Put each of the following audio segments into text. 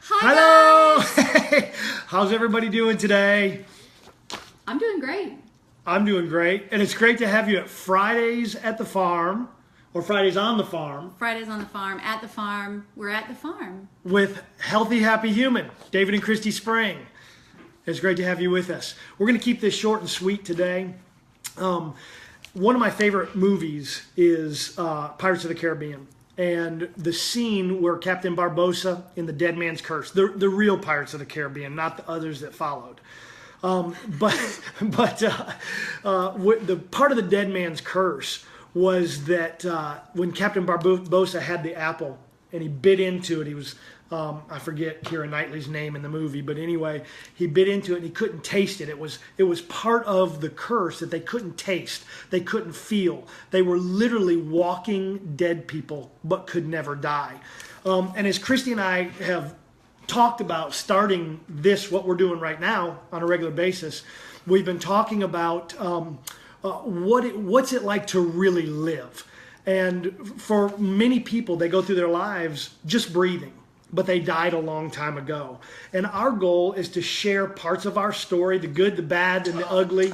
Hi, Hello! guys. How's everybody doing today? I'm doing great. I'm doing great. And it's great to have you at Fridays at the Farm, or Fridays on the Farm, Fridays on the farm, at the farm. We're at the farm. with Healthy Happy Human, David and Christy Spring. It's great to have you with us. We're going to keep this short and sweet today. One of my favorite movies is Pirates of the Caribbean. And the scene where Captain Barbossa in The Dead Man's Curse, the real Pirates of the Caribbean, not the others that followed. But the part of The Dead Man's Curse was that when Captain Barbossa had the apple and he bit into it, he was, I forget Keira Knightley's name in the movie, but anyway, he bit into it and he couldn't taste it. It was part of the curse that they couldn't taste, they couldn't feel. They were literally walking dead people, but could never die. And as Christy and I have talked about starting this, what we're doing right now on a regular basis, we've been talking about what's it like to really live. And for many people, they go through their lives just breathing, but they died a long time ago. And our goal is to share parts of our story, the good, the bad, and the ugly.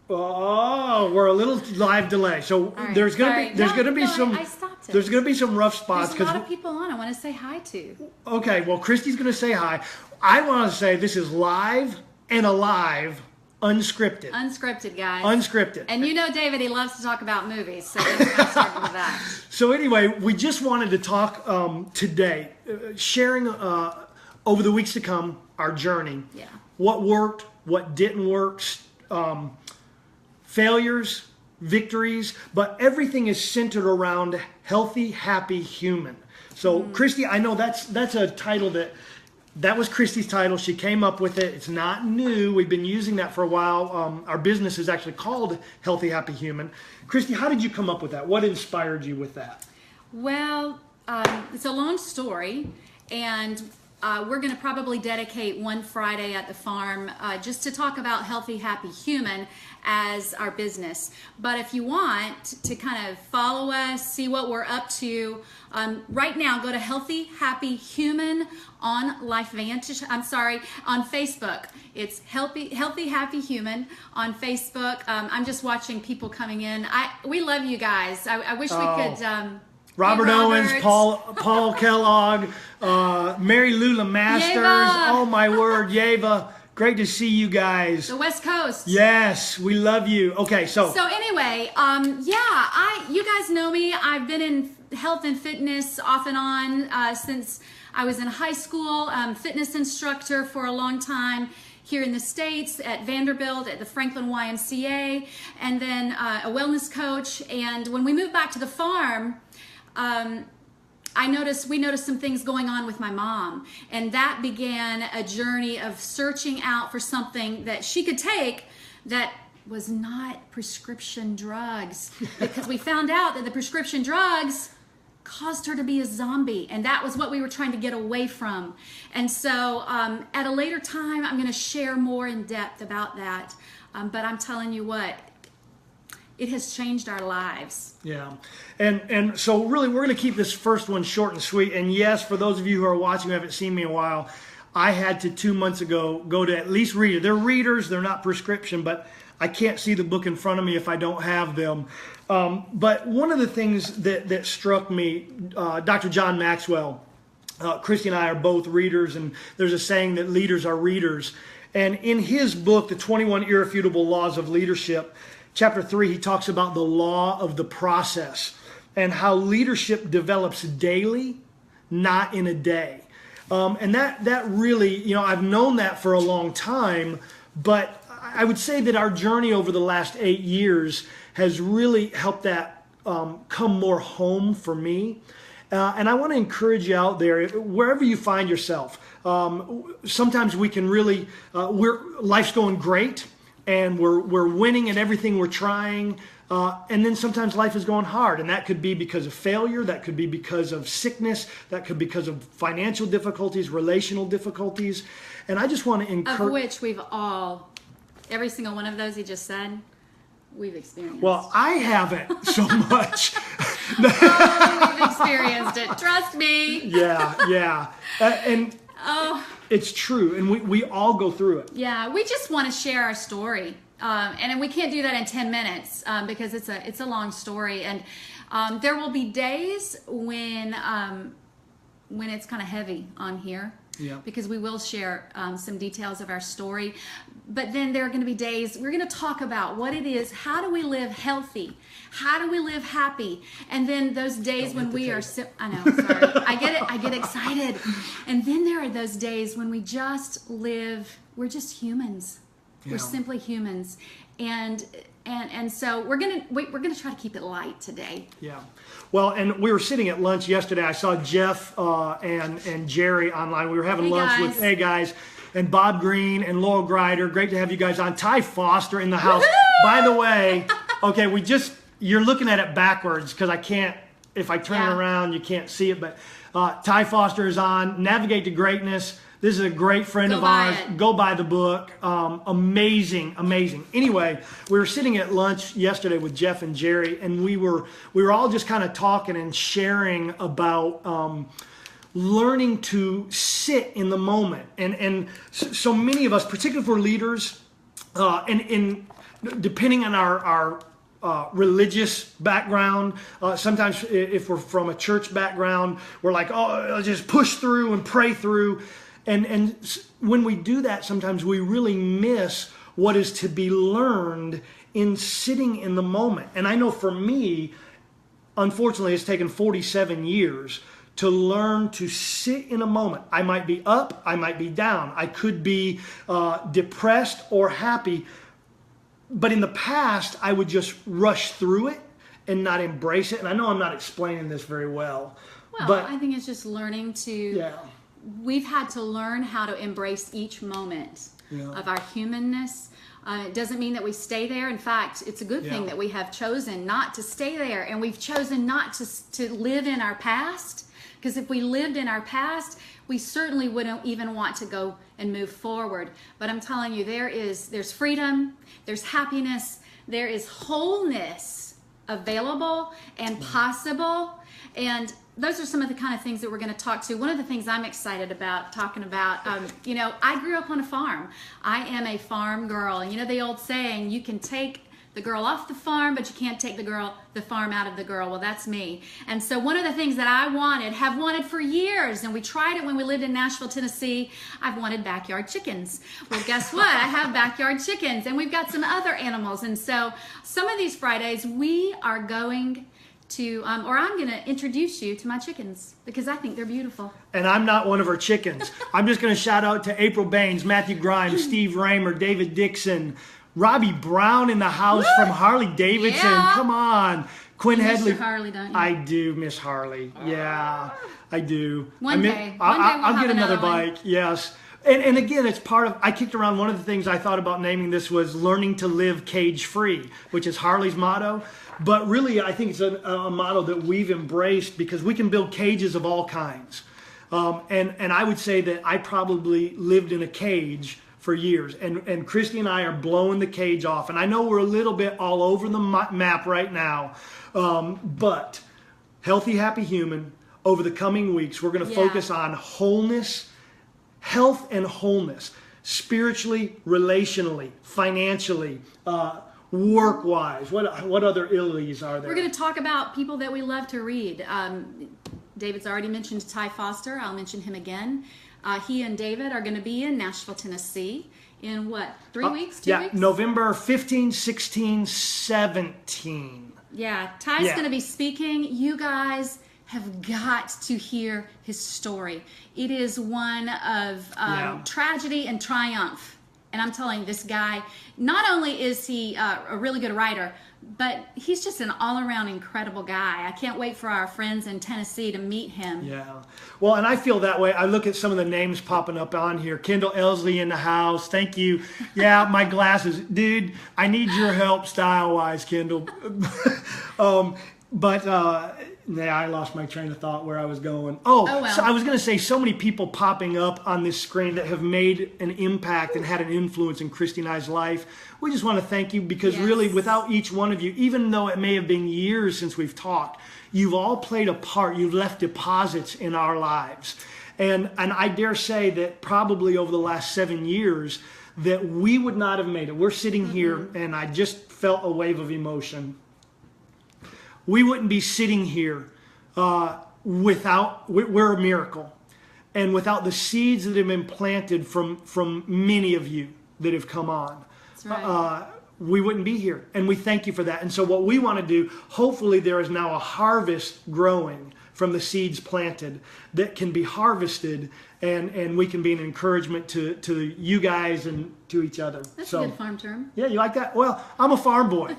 Oh, we're a little live delay. So right, there's gonna be some I stopped it. there's gonna be some rough spots There's a lot of people on I want to say hi to. okay, well, Christy's gonna say hi. I want to say this is live and alive, unscripted. Unscripted, guys. Unscripted. And you know David, he loves to talk about movies, so we're going to start with that. So anyway, we just wanted to talk today, sharing over the weeks to come our journey. Yeah. What worked, what didn't work, failures, victories, but everything is centered around healthy, happy human. So Christy, I know that's a title that was Christy's title. She came up with it. It's not new. We've been using that for a while. Our business is actually called Healthy Happy Human. Christy, how did you come up with that? What inspired you with that? Well, it's a long story, and we're going to probably dedicate one Friday at the farm just to talk about Healthy Happy Human as our business. But if you want to kind of follow us, see what we're up to, right now go to Healthy Happy Human on LifeVantage. On Facebook. It's Healthy Happy Human on Facebook. I'm just watching people coming in. We love you guys. I wish we could. Robert Hey, Owens, Robert. Paul Kellogg, Mary Lula Masters. Yeva. Oh my word, Yeva. Great to see you guys. The West Coast. Yes, we love you. Okay, so Anyway, you guys know me. I've been in health and fitness off and on since I was in high school. Fitness instructor for a long time here in the States at Vanderbilt at the Franklin YMCA, and then a wellness coach. And when we moved back to the farm, we noticed some things going on with my mom, and that began a journey of searching out for something that she could take that was not prescription drugs, because we found out that the prescription drugs caused her to be a zombie, and that was what we were trying to get away from. And so at a later time, I'm going to share more in depth about that, but I'm telling you what, it has changed our lives. yeah, and so really we're going to keep this first one short and sweet. And yes, for those of you who are watching who haven't seen me in a while, I had to 2 months ago go to at least read it. They're readers, they're not prescription, but I can't see the book in front of me if I don't have them. But one of the things that struck me, Dr. John Maxwell, Christy and I are both readers, and there's a saying that leaders are readers. And in his book, The 21 Irrefutable Laws of Leadership, Chapter 3, he talks about the law of the process and how leadership develops daily, not in a day. And that really, I've known that for a long time, but I would say that our journey over the last 8 years has really helped that come more home for me. And I want to encourage you out there, wherever you find yourself. Sometimes we can really, life's going great, and we're winning at everything we're trying, and then sometimes life is going hard, and that could be because of failure, that could be because of sickness, that could be because of financial difficulties, relational difficulties, and I just want to encourage... Of which we've all, every single one of those he just said, we've experienced. Well, I haven't so much. Oh, we've experienced it. Trust me. Yeah. And Oh, it's true. And we all go through it. yeah. We just want to share our story, and we can't do that in 10 minutes because it's a long story. And there will be days when it's kind of heavy on here. Yeah. Because we will share some details of our story. But then there are going to be days we're going to talk about what it is. How do we live healthy? How do we live happy? And then those days when we are, I know, sorry. I get it. I get excited. And then there are those days when we just live, we're just humans. Yeah. We're simply humans. And so we're gonna try to keep it light today. Yeah. Well, and we were sitting at lunch yesterday. I saw Jeff and Jerry online. We were having lunch with, hey guys, and Bob Green and Laurel Grider. Great to have you guys on. Ty Foster in the house. Woo-hoo! By the way, okay, you're looking at it backwards because I can't, if I turn it around, you can't see it. But Ty Foster is on. Navigate to Greatness. This is a great friend of ours. Go buy the book. Amazing. Anyway, we were sitting at lunch yesterday with Jeff and Jerry, and we were all just kind of talking and sharing about learning to sit in the moment. And so many of us, particularly for leaders, and depending on our religious background, sometimes if we're from a church background, we're like, oh, I'll just push through and pray through. And when we do that, sometimes we really miss what is to be learned in sitting in the moment. And I know for me, unfortunately, it's taken 47 years to learn to sit in a moment. I might be up, I might be down, I could be depressed or happy. But in the past, I would just rush through it and not embrace it. And I know I'm not explaining this very well. Well, but I think it's just learning to... We've had to learn how to embrace each moment of our humanness. It doesn't mean that we stay there. In fact, it's a good thing that we have chosen not to stay there, and we've chosen not to live in our past. Because if we lived in our past, we certainly wouldn't even want to go and move forward. But I'm telling you, there's freedom, there's happiness, there is wholeness available and possible. And those are some of the kind of things that we're going to talk to. One of the things I'm excited about talking about, I grew up on a farm. I am a farm girl. And you know the old saying, you can take the girl off the farm, but you can't take the farm out of the girl. Well, that's me. And so one of the things that I have wanted for years, and we tried it when we lived in Nashville, Tennessee, I've wanted backyard chickens. Well, guess what? I have backyard chickens, and we've got some other animals. And so some of these Fridays, we are going to, or I'm going to introduce you to my chickens because I think they're beautiful. And I'm not one of her chickens. I'm just going to shout out to April Baines, Matthew Grimes, Steve Raymer, David Dixon, Robbie Brown in the house from Harley Davidson. Yeah. Come on. Quinn You miss Headley. your Harley, don't you? I do miss Harley. Yeah, I do. One day we'll I'll have get another one. bike. Yes. And again, it's part of, I kicked around, one of the things I thought about naming this was learning to live cage free, which is Harley's motto. But really, I think it's a motto that we've embraced because we can build cages of all kinds. And I would say that I probably lived in a cage for years. And Christy and I are blowing the cage off. And I know we're a little bit all over the map right now. But Healthy, Happy Human, over the coming weeks, we're going to focus on wholeness, health and wholeness, spiritually, relationally, financially, work-wise. What other illies are there? We're going to talk about people that we love to read. David's already mentioned Ty Foster. I'll mention him again. He and David are going to be in Nashville, Tennessee in what, 3 weeks, 2 weeks? November 15, 16, 17. Yeah, Ty's going to be speaking. You guys have got to hear his story. It is one of tragedy and triumph. And I'm telling you, this guy, not only is he a really good writer, but he's just an all-around incredible guy. I can't wait for our friends in Tennessee to meet him. Yeah. Well, and I feel that way. I look at some of the names popping up on here. Kendall Elsley in the house. Thank you. Yeah, my glasses. Dude, I need your help style-wise, Kendall. But Yeah, I lost my train of thought where I was going. Oh, well. So I was going to say so many people popping up on this screen that have made an impact and had an influence in Christy and I's life. We just want to thank you because Yes. really without each one of you, even though it may have been years since we've talked, you've all played a part. You've left deposits in our lives. And I dare say that probably over the last 7 years that we would not have made it. We're sitting here and I just felt a wave of emotion. We wouldn't be sitting here we're a miracle. And without the seeds that have been planted from many of you that have come on, That's right. we wouldn't be here. And we thank you for that. And so what we want to do, hopefully there is now a harvest growing from the seeds planted that can be harvested and we can be an encouragement to you guys and to each other. That's so, a good farm term. yeah, you like that? Well, I'm a farm boy.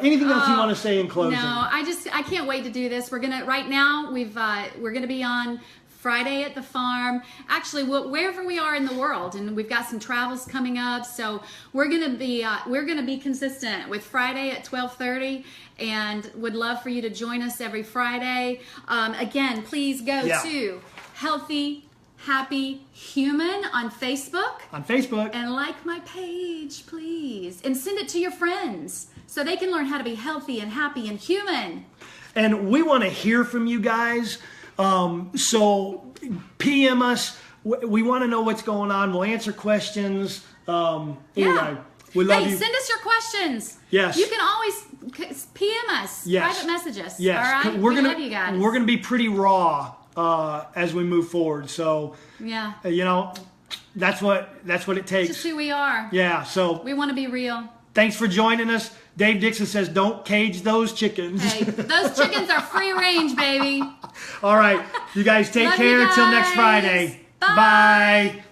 Anything else you want to say in closing? No, I can't wait to do this. We're gonna right now. We're gonna be on Friday at the farm. Actually, wherever we are in the world, and we've got some travels coming up. So we're gonna be consistent with Friday at 12:30, and would love for you to join us every Friday. Again, please go to Healthy Happy Human on Facebook. On Facebook. And like my page, please. And send it to your friends so they can learn how to be healthy and happy and human. And we want to hear from you guys. So PM us. We want to know what's going on. We'll answer questions. Anyway, we love you. Send us your questions. Yes. You can always PM us. Yes. Private message us. Yes. All right? We're We gonna, love you guys. We're going to be pretty raw as we move forward. So, yeah. That's what it takes. Just who we are. Yeah. So We want to be real. thanks for joining us. Dave Dixon says, don't cage those chickens. Hey, those chickens are free range, baby. All right. You guys take Love you care until next guys. Friday. Bye. Bye.